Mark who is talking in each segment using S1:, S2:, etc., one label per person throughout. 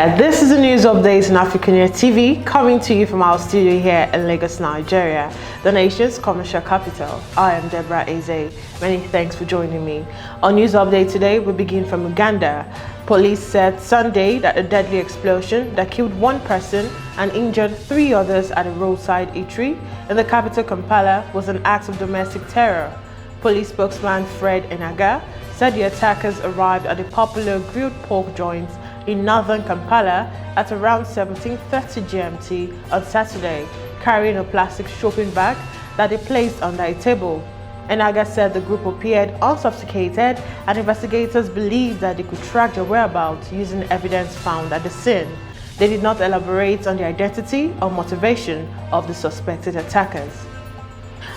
S1: there, this is the news updates in AFRICUNIA TV coming to you from our studio here in Lagos, Nigeria, the nation's commercial capital. I am Deborah. Many thanks for joining me. Our news update today will begin from Uganda. Police said Sunday that a deadly explosion that killed one person and injured 3 others at a roadside eatery in the capital Kampala was an act of domestic terror. Police spokesman Fred Enaga said the attackers arrived at a popular grilled pork joint in northern Kampala at around 17:30 GMT on Saturday, carrying a plastic shopping bag that they placed under a table. Enaga said the group appeared unsophisticated and investigators believed that they could track their whereabouts using evidence found at the scene. They did not elaborate on the identity or motivation of the suspected attackers.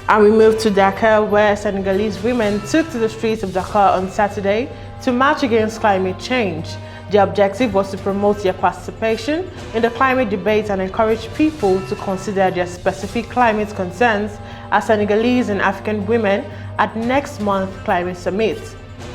S1: And we move to Dakar, where Senegalese women took to the streets of Dakar on Saturday to march against climate change. The objective was to promote their participation in the climate debate and encourage people to consider their specific climate concerns as Senegalese and African women at next month's climate summit.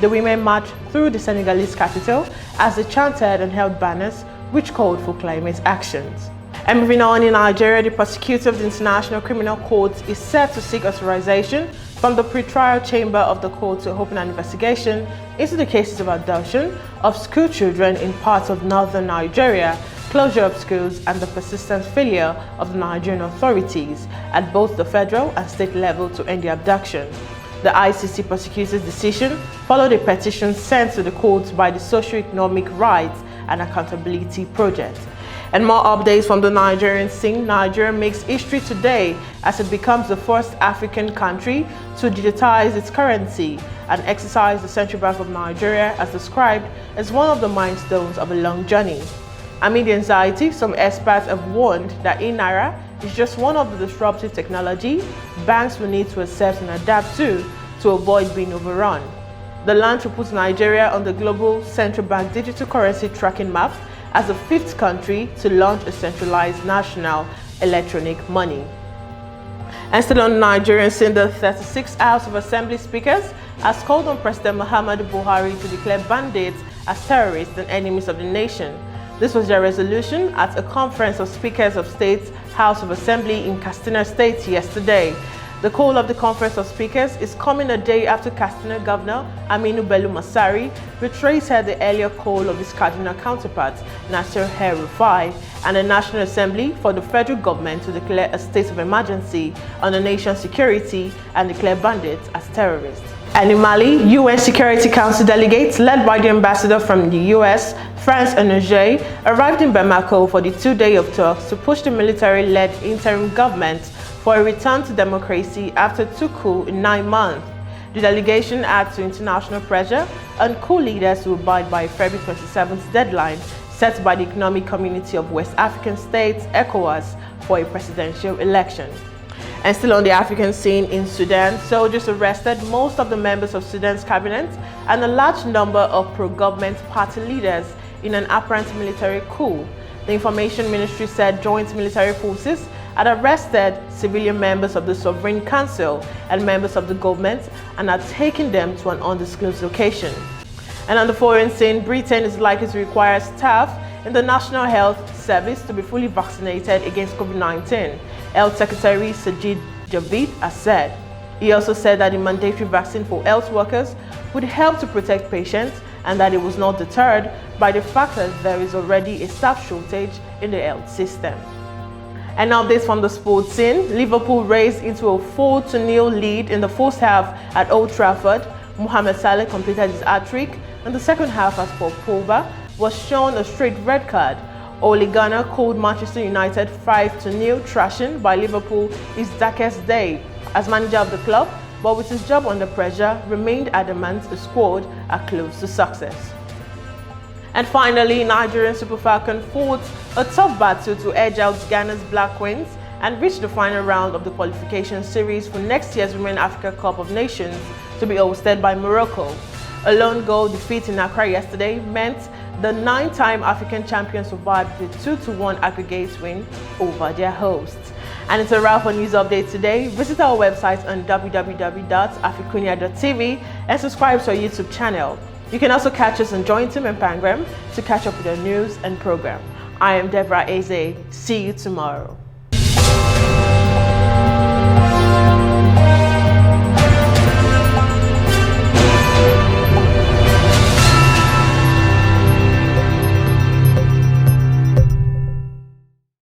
S1: The women marched through the Senegalese capital as they chanted and held banners which called for climate actions. And moving on, in Nigeria, the prosecutor of the International Criminal Court is set to seek authorization from the pre-trial chamber of the court to open an investigation into the cases of abduction of school children in parts of northern Nigeria, closure of schools, and the persistent failure of the Nigerian authorities at both the federal and state level to end the abduction. The ICC prosecutor's decision followed a petition sent to the court by the Socio-Economic Rights and Accountability Project. And more updates from the Nigerian scene. Nigeria makes history today as it becomes the first African country to digitize its currency and exercise the Central Bank of Nigeria as described as one of the milestones of a long journey. Amid the anxiety, some experts have warned that eNaira is just one of the disruptive technology banks will need to accept and adapt to avoid being overrun. The launch will put Nigeria on the global central bank digital currency tracking map as the 5th country to launch a centralized national electronic money. And still on the Nigerian scene, the 36th House of Assembly speakers has called on President Muhammadu Buhari to declare bandits as terrorists and enemies of the nation. This was their resolution at a conference of speakers of states House of Assembly in Katsina State yesterday. The call of the Conference of Speakers is coming a day after Katsina Governor Aminu Bello Masari reiterated the earlier call of his Kaduna counterpart, Nasir El-Rufai, and the National Assembly for the federal government to declare a state of emergency on the nation's security and declare bandits as terrorists. And in Mali, UN Security Council delegates led by the ambassador from the US, France and Niger arrived in Bamako for the 2-day of talks to push the military-led interim government for a return to democracy after 2 coups in 9 months. The delegation adds to international pressure on coup leaders to abide by February 27th deadline set by the Economic Community of West African States, ECOWAS, for a presidential election. And still on the African scene, in Sudan, soldiers arrested most of the members of Sudan's cabinet and a large number of pro-government party leaders in an apparent military coup. The Information Ministry said joint military forces had arrested civilian members of the Sovereign Council and members of the government and had taken them to an undisclosed location. And on the foreign scene, Britain is likely to require staff in the National Health Service to be fully vaccinated against COVID-19, Health Secretary Sajid Javid has said. He also said that the mandatory vaccine for health workers would help to protect patients and that it was not deterred by the fact that there is already a staff shortage in the health system. And updates from the sports scene. Liverpool raced into a 4-0 lead in the first half at Old Trafford. Mohamed Salah completed his hat-trick in the second half as Paul Pogba was shown a straight red card. Ole Solskjaer called Manchester United 5-0 thrashing by Liverpool his darkest day as manager of the club, but with his job under pressure, remained adamant the squad are close to success. And finally, Nigerian Super Falcons fought a tough battle to edge out Ghana's Black Queens and reach the final round of the qualification series for next year's Women's Africa Cup of Nations to be hosted by Morocco. A lone goal defeat in Accra yesterday meant the 9-time African champions survived the 2-1 aggregate win over their hosts. And it's a wrap on News Update today. Visit our website on www.africunia.tv and subscribe to our YouTube channel. You can also catch us on Jointum and Pangram to catch up with the news and program. I am Deborah Eze. See you tomorrow.